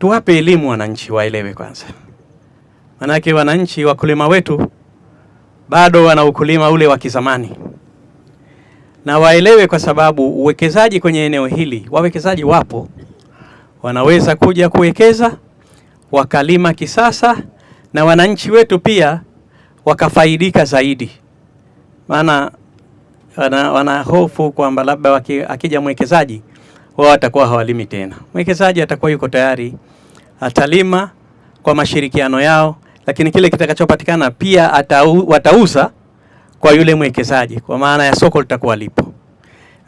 tuwape elimu wananchi waelewe kwanza. Manake wananchi, wakulima wetu bado wana ukulima ule wa kizamani. Na waelewe kwa sababu uwekezaji kwenye eneo hili, wawekezaji wapo. Wanaweza kuja kuwekeza, wakalima kisasa, na wananchi wetu pia wakafaidika zaidi. Maana wana hofu kwamba labda akija mwekezaji wao atakuwa hawalimi tena. Mwekezaji atakuwa yuko tayari, atalima kwa mashirikiano yao, lakini kile kitakachopatikana pia watauza kwa yule mwekezaji, kwa maana ya soko litakuwa lipo.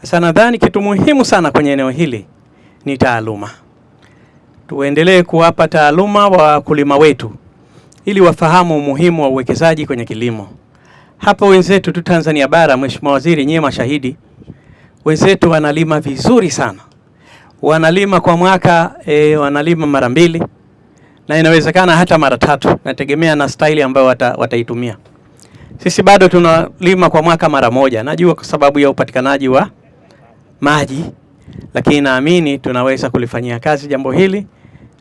Sasa nadhani kitu muhimu sana kwenye eneo hili ni taaluma. Tuendelee kuwapa taaluma wakulima wetu ili wafahamu umuhimu wa uwekezaji kwenye kilimo. Hapa wenzetu tu Tanzania bara, Mheshimiwa Waziri, nyewe mashahidi, wenzetu wanalima vizuri sana. Wanalima kwa mwaka wanalima mara 2 na inawezekana hata mara 3, nategemea na staili ambayo wataitumia. Sisi bado tunalima kwa mwaka mara 1. Najua kwa sababu ya upatikanaji wa maji, lakini naamini tunaweza kulifanyia kazi jambo hili,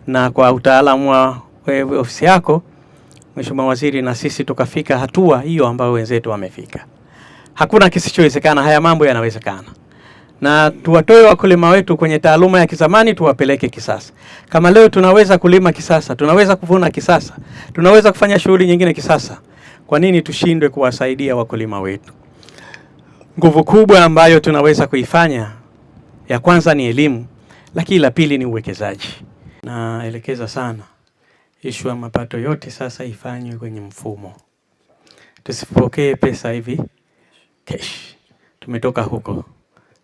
na kwa utaalamu wa ofisi yako Mheshimiwa Waziri, na sisi tukafika hatua hiyo ambayo wenzetu wamefika. Hakuna kisichowezekana, haya mambo yanawezekana. Na tuwatoe wakulima wetu kwenye taaluma ya kizamani, tuwapeleke kisasa. Kama leo tunaweza kulima kisasa, tunaweza kuvuna kisasa, tunaweza kufanya shughuli nyingine kisasa, kwa nini tushindwe kuwasaidia wakulima wetu? Nguvu kubwa ambayo tunaweza kuifanya, ya kwanza ni elimu, lakini la pili ni uwekezaji. Naelekeza sana issue ya mapato yote sasa ifanywe kwenye mfumo. Tusipokee pesa hivi cash. Tumetoka huko.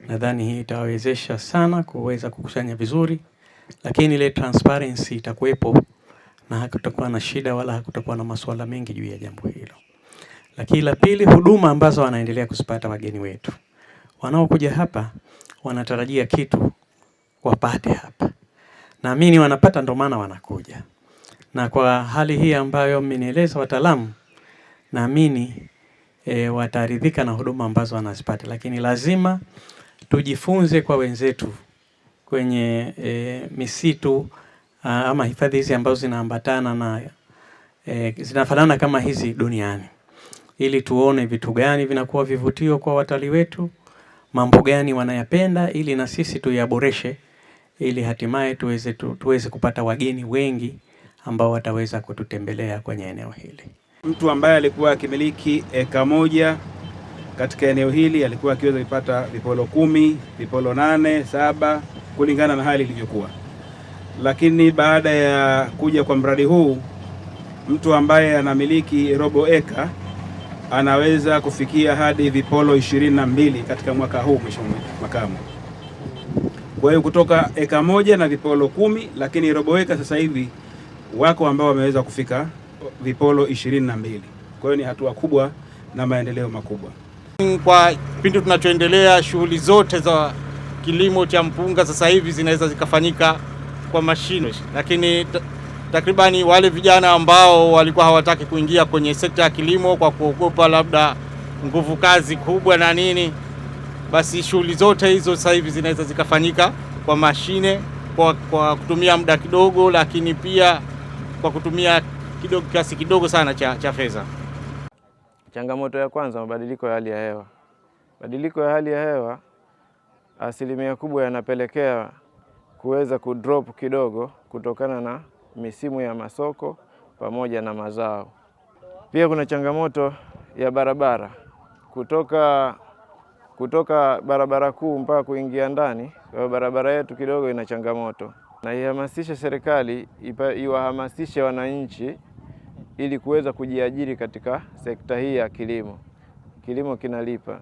Nadhani hii itawezesha sana kuweza kukusanya vizuri, lakini ile transparency itakuwepo na hakutakuwa na shida wala hakutakuwa na masuala mengi juu ya jambo hilo. Lakini la pili, huduma ambazo wanaendelea kuzipata wageni wetu. Wanaokuja hapa wanatarajia kitu wapate hapa. Naamini wanapata, ndio maana wanakuja. Na kwa hali hii ambayo mmenieleza wataalamu, naamini wataridhika na huduma ambazo wanazipata, lakini lazima tujifunze kwa wenzetu kwenye misitu ama hifadhi hizi ambazo zinaambatana na zinafanana kama hizi duniani, ili tuone vitu gani vinakuwa vivutio kwa watalii wetu, mambo gani wanayapenda, ili na sisi tuyaboreshe, ili hatimaye tuweze kupata wageni wengi ambao wataweza kututembelea kwenye eneo hili. Mtu ambaye alikuwa akimiliki eka 1 katika eneo hili alikuwa akiweza kupata vipolo 10, vipolo 8, 7 kulingana na hali ilivyokuwa. Lakini baada ya kuja kwa mradi huu, mtu ambaye anamiliki robo eka anaweza kufikia hadi vipolo 22 katika mwaka huu, Mheshimiwa Makamu. Kwa hiyo kutoka eka 1 na vipolo 10, lakini robo eka sasa hivi wako ambao wameweza kufika vipolo 22. Kwa hiyo ni hatua kubwa na maendeleo makubwa. Kwa kipindi tunachoendelea, shughuli zote za kilimo cha mpunga sasa hivi zinaweza zikafanyika kwa mashine, lakini takribani wale vijana ambao walikuwa hawataki kuingia kwenye sekta ya kilimo kwa kuogopa labda nguvu kazi kubwa na nini, basi shughuli zote hizo sasa hivi zinaweza zikafanyika kwa mashine, kwa kutumia muda kidogo, lakini pia kwa kutumia kiasi kidogo sana cha fedha. Changamoto ya kwanza, mabadiliko ya hali ya hewa. Mabadiliko ya hali ya hewa asilimia kubwa yanapelekea kuweza kudrop kidogo kutokana na misimu ya masoko pamoja na mazao. Pia kuna changamoto ya barabara. Kutoka barabara kuu mpaka kuingia ndani, kwa barabara yetu kidogo ina changamoto. Na ihamasishe serikali, iwahamasishe wananchi ili kuweza kujiajiri katika sekta hii ya kilimo. Kilimo kinalipa.